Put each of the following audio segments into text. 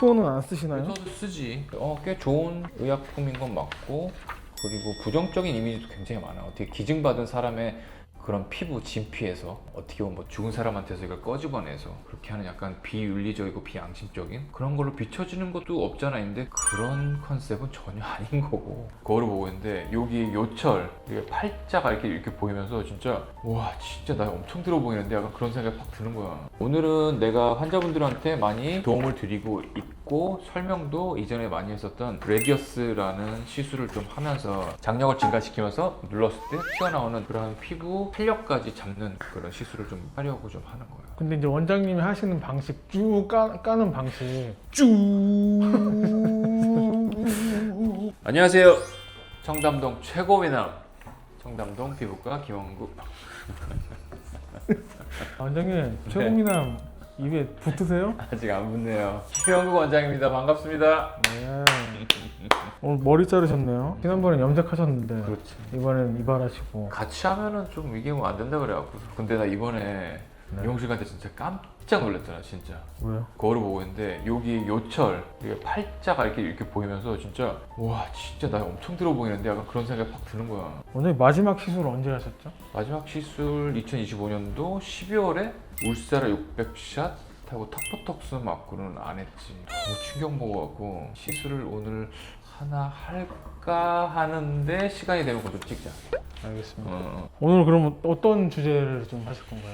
메토는 안 쓰시나요? 메토드 쓰지. 꽤 좋은 의약품인 건 맞고, 그리고 부정적인 이미지도 굉장히 많아. 어떻게 기증받은 사람의 그런 피부 진피에서 어떻게 보면 뭐 죽은 사람한테서 이걸 꺼집어내서 그렇게 하는 약간 비윤리적이고 비양심적인 그런 걸로 비춰지는 것도 없잖아. 있는데 그런 컨셉은 전혀 아닌 거고, 거울을 보고 있는데 여기 요철, 이게 팔자가 이렇게 보이면서 진짜 와, 진짜 나 엄청 들어 보이는데 약간 그런 생각이 확 드는 거야. 오늘은 내가 환자분들한테 많이 도움을 드리고 있고, 설명도 이전에 많이 했었던 레디어스라는 시술을 좀 하면서 장력을 증가시키면서 눌렀을 때 튀어나오는 그런 피부 탄력까지 잡는 그런 시술을 좀 하려고 좀 하는 거예요. 근데 이제 원장님이 하시는 방식 쭉 까는 방식 안녕하세요. 청담동 최고 미남 청담동 피부과 김원국. 원장님 최고미남 입에 붙으세요? 아직 안 붙네요. 김원국 원장입니다. 반갑습니다. 네. 오늘 머리 자르셨네요. 지난번엔 염색하셨는데 그렇지. 이번엔 이발하시고. 같이 하면은 좀 이게 뭐 안 된다 그래갖고. 근데 나 이번에 미용실 갈 때 진짜 깜짝 놀랐잖아. 진짜 왜요? 거울을 보고 있는데 여기 요철, 이게 팔자가 이렇게 보이면서 진짜 와, 진짜 나 엄청 들어 보이는데 약간 그런 생각이 확 드는 거야. 원장님 마지막 시술 언제 하셨죠? 마지막 시술 2025년도 12월에 울사라 600샷 하고 턱보톡스 맞고는 안 했지. 너무 충격 먹어갖고 시술을 오늘 하나 할까 하는데 시간이 되면 그것도 찍자. 알겠습니다. 어. 오늘 그러면 어떤 주제를 좀 하실 건가요?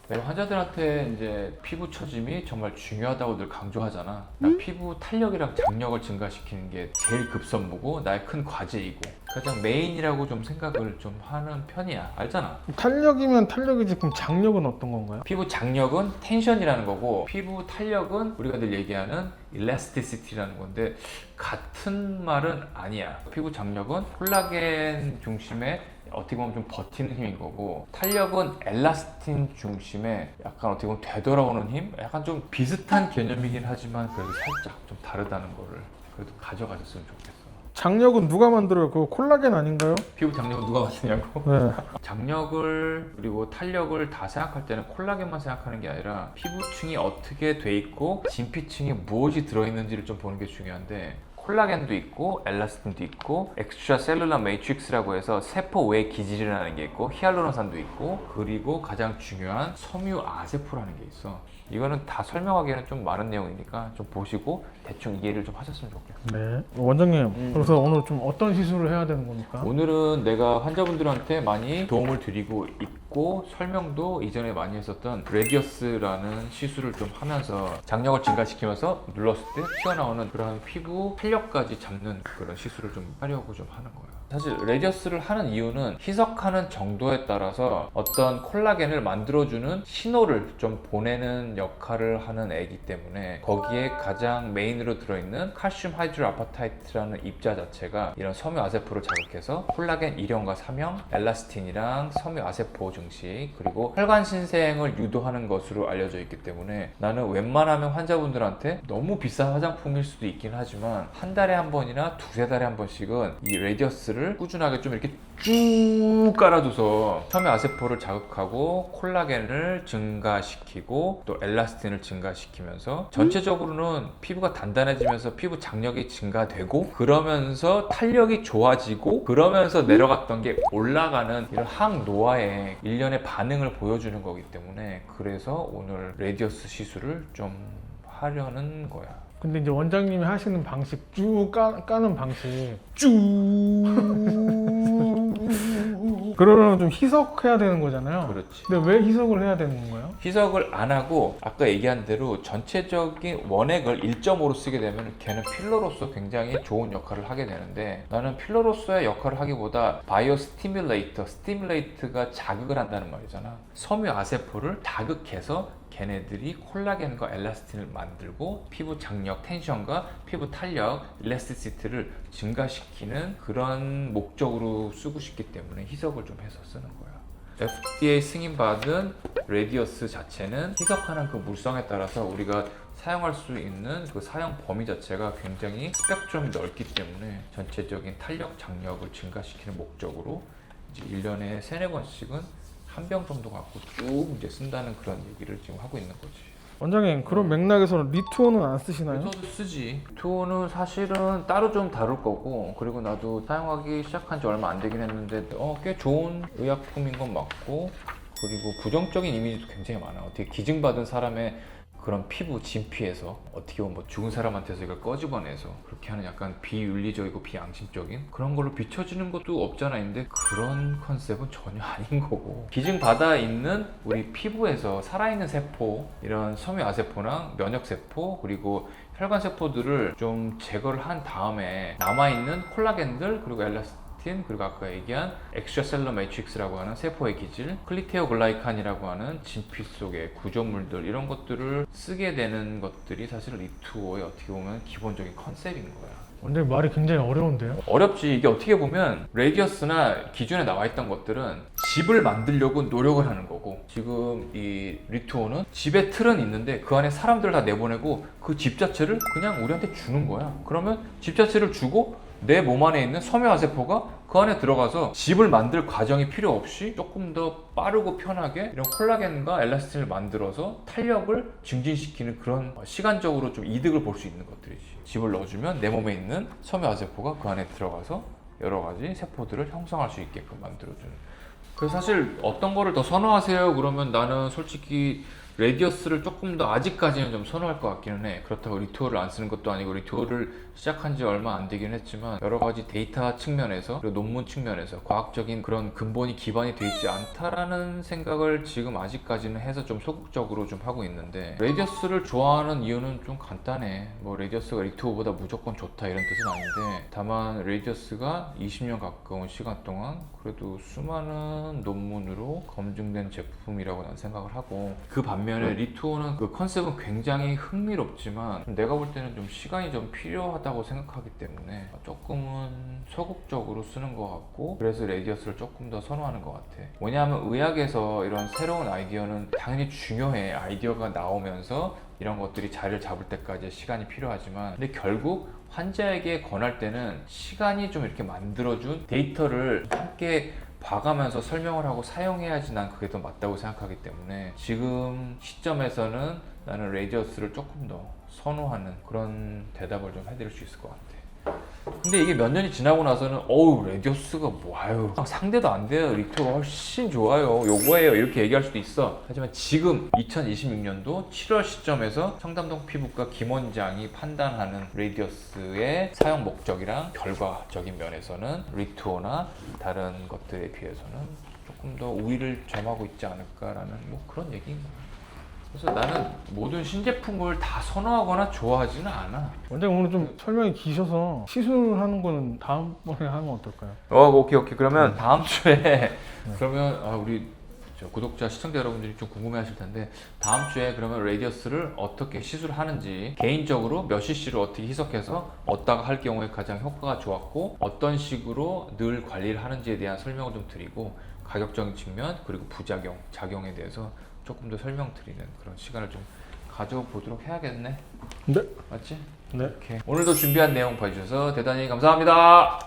내가 환자들한테 이제 피부 처짐이 정말 중요하다고 늘 강조하잖아. 난 피부 탄력이랑 장력을 증가시키는 게 제일 급선무고 나의 큰 과제이고 가장 메인이라고 좀 생각을 좀 하는 편이야. 알잖아. 탄력이면 탄력이지 그럼 장력은 어떤 건가요? 피부 장력은 텐션이라는 거고, 피부 탄력은 우리가 늘 얘기하는 elasticity라는 건데 같은 말은 아니야. 피부 장력은 콜라겐 중심의 어떻게 보면 좀 버티는 힘인 거고, 탄력은 엘라스틴 중심의 약간 어떻게 보면 되돌아오는 힘? 약간 좀 비슷한 개념이긴 하지만 그래도 살짝 좀 다르다는 거를 그래도 가져가셨으면 좋겠어. 장력은 누가 만들어요? 그거 콜라겐 아닌가요? 피부 장력은 누가 만드냐고? 네. 장력을 그리고 탄력을 다 생각할 때는 콜라겐만 생각하는 게 아니라 피부층이 어떻게 돼 있고 진피층에 무엇이 들어있는지를 좀 보는 게 중요한데, 콜라겐도 있고 엘라스틴도 있고 엑스트라 셀룰라 매트릭스라고 해서 세포 외 기질이라는 게 있고 히알루론산도 있고, 그리고 가장 중요한 섬유 아세포라는 게 있어. 이거는 다 설명하기에는 좀 많은 내용이니까 좀 보시고 대충 이해를 좀 하셨으면 좋겠어요. 네. 원장님, 그래서 오늘 좀 어떤 시술을 해야 되는 겁니까? 오늘은 내가 환자분들한테 많이 도움을 드리고 있고, 설명도 이전에 많이 했었던 레디어스라는 시술을 좀 하면서 장력을 증가시키면서 눌렀을 때 튀어나오는 그런 피부 탄력까지 잡는 그런 시술을 좀 하려고 좀 하는 거예요. 사실 레디어스를 하는 이유는 희석하는 정도에 따라서 어떤 콜라겐을 만들어주는 신호를 좀 보내는 역할을 하는 애이기 때문에, 거기에 가장 메인으로 들어있는 칼슘 하이드로아파타이트라는 입자 자체가 이런 섬유 아세포를 자극해서 콜라겐 1형과 3형, 엘라스틴이랑 섬유 아세포 증식, 그리고 혈관 신생을 유도하는 것으로 알려져 있기 때문에 나는 웬만하면 환자분들한테 너무 비싼 화장품일 수도 있긴 하지만 한 달에 한 번이나 두세 달에 한 번씩은 이 레디어스를 꾸준하게 좀 이렇게 쭉 깔아줘서 섬유 아세포를 자극하고 콜라겐을 증가시키고 또 엘라스틴을 증가시키면서 전체적으로는 피부가 단단해지면서 피부 장력이 증가되고, 그러면서 탄력이 좋아지고, 그러면서 내려갔던 게 올라가는 이런 항노화의 일련의 반응을 보여주는 거기 때문에, 그래서 오늘 레디어스 시술을 좀 하려는 거야. 근데 이제 원장님이 하시는 방식 까는 방식 그러면 좀 희석해야 되는 거잖아요. 그렇지. 근데 왜 희석을 해야 되는 건가요? 희석을 안 하고 아까 얘기한 대로 전체적인 원액을 1.5로 쓰게 되면 걔는 필러로서 굉장히 좋은 역할을 하게 되는데, 나는 필러로서의 역할을 하기보다 바이오 스티뮬레이트가 자극을 한다는 말이잖아. 섬유 아세포를 자극해서 걔네들이 콜라겐과 엘라스틴을 만들고 피부 장력, 텐션과 피부 탄력, 일라스티시티를 증가시키는 그런 목적으로 쓰고 싶기 때문에 희석을 좀 해서 쓰는 거야. FDA 승인받은 레디어스 자체는 희석하는 그 물성에 따라서 우리가 사용할 수 있는 그 사용 범위 자체가 굉장히 스펙트럼이 넓기 때문에 전체적인 탄력, 장력을 증가시키는 목적으로 이제 1년에 3-4번씩은 한 병 정도 갖고 쭉 이제 쓴다는 그런 얘기를 지금 하고 있는 거지. 원장님 그런 맥락에서는 리투어는 안 쓰시나요? 저도 쓰지. 리투어는 사실은 따로 좀 다룰 거고, 그리고 나도 사용하기 시작한 지 얼마 안 되긴 했는데 꽤 좋은 의약품인 건 맞고, 그리고 부정적인 이미지도 굉장히 많아. 어떻게 기증받은 사람의 그런 피부 진피에서 어떻게 보면 뭐 죽은 사람한테서 이걸 꺼집어내서 그렇게 하는 약간 비윤리적이고 비양심적인 그런 걸로 비춰지는 것도 없잖아. 있는데 그런 컨셉은 전혀 아닌 거고, 기증받아 있는 우리 피부에서 살아있는 세포, 이런 섬유아세포랑 면역세포 그리고 혈관세포들을 좀 제거를 한 다음에 남아있는 콜라겐들 그리고 엘라스틴 그리고 아까 얘기한 엑스트라셀러 매트릭스라고 하는 세포의 기질, 클리테오글라이칸이라고 하는 진피 속의 구조물들, 이런 것들을 쓰게 되는 것들이 사실 리투어의 어떻게 보면 기본적인 컨셉인 거야. 원장님 말이 굉장히 어려운데요? 어렵지. 이게 어떻게 보면 레디어스나 기존에 나와 있던 것들은 집을 만들려고 노력을 하는 거고, 지금 이 리투어는 집의 틀은 있는데 그 안에 사람들을 다 내보내고 그 집 자체를 그냥 우리한테 주는 거야. 그러면 집 자체를 주고 내 몸 안에 있는 섬유아세포가 그 안에 들어가서 집을 만들 과정이 필요 없이 조금 더 빠르고 편하게 이런 콜라겐과 엘라스틴을 만들어서 탄력을 증진시키는 그런 시간적으로 좀 이득을 볼 수 있는 것들이지. 집을 넣어주면 내 몸에 있는 섬유아세포가 그 안에 들어가서 여러 가지 세포들을 형성할 수 있게끔 만들어주는. 그래서 사실 어떤 거를 더 선호하세요? 그러면 나는 솔직히 레디어스를 조금 더 아직까지는 좀 선호할 것 같기는 해. 그렇다고 리투어를 안 쓰는 것도 아니고, 리투어를 시작한 지 얼마 안 되긴 했지만 여러 가지 데이터 측면에서 그리고 논문 측면에서 과학적인 그런 근본이 기반이 돼 있지 않다라는 생각을 지금 아직까지는 해서 좀 소극적으로 좀 하고 있는데, 레디어스를 좋아하는 이유는 좀 간단해. 뭐 레디어스가 리투어보다 무조건 좋다 이런 뜻은 아닌데, 다만 레디어스가 20년 가까운 시간 동안 그래도 수많은 논문으로 검증된 제품이라고 난 생각을 하고, 그 반면에 리투어는 그 컨셉은 굉장히 흥미롭지만 내가 볼 때는 좀 시간이 좀 필요하다고 생각하기 때문에 조금은 소극적으로 쓰는 것 같고, 그래서 레디어스를 조금 더 선호하는 것 같아. 뭐냐면 의학에서 이런 새로운 아이디어는 당연히 중요해. 아이디어가 나오면서 이런 것들이 자리를 잡을 때까지 시간이 필요하지만, 근데 결국 환자에게 권할 때는 시간이 좀 이렇게 만들어준 데이터를 함께 봐가면서 설명을 하고 사용해야지 난 그게 더 맞다고 생각하기 때문에, 지금 시점에서는 나는 레디어스를 조금 더 선호하는 그런 대답을 좀 해드릴 수 있을 것 같아. 근데 이게 몇 년이 지나고 나서는 어우 레디어스가 뭐 아유 상대도 안 돼요, 리투어가 훨씬 좋아요, 요거예요 이렇게 얘기할 수도 있어. 하지만 지금 2026년도 7월 시점에서 청담동 피부과 김 원장이 판단하는 레디어스의 사용 목적이랑 결과적인 면에서는 리투어나 다른 것들에 비해서는 조금 더 우위를 점하고 있지 않을까라는 뭐 그런 얘기인 거야. 그래서 나는 모든 신제품을 다 선호하거나 좋아하지는 않아. 원장님 오늘 좀 설명이 기셔서 시술하는 거는 다음번에 하면 어떨까요? 오케이. 그러면 다음 주에 그러면 우리 구독자 시청자 여러분들이 좀 궁금해하실 텐데, 다음 주에 그러면 레디어스를 어떻게 시술하는지, 개인적으로 몇 cc를 어떻게 희석해서 어디다가 할 경우에 가장 효과가 좋았고 어떤 식으로 늘 관리를 하는지에 대한 설명을 좀 드리고, 가격적인 측면 그리고 부작용, 작용에 대해서 조금 더 설명드리는 그런 시간을 좀 가져보도록 해야겠네. 네. 맞지? 네. 오케이. 오늘도 준비한 내용 봐주셔서 대단히 감사합니다.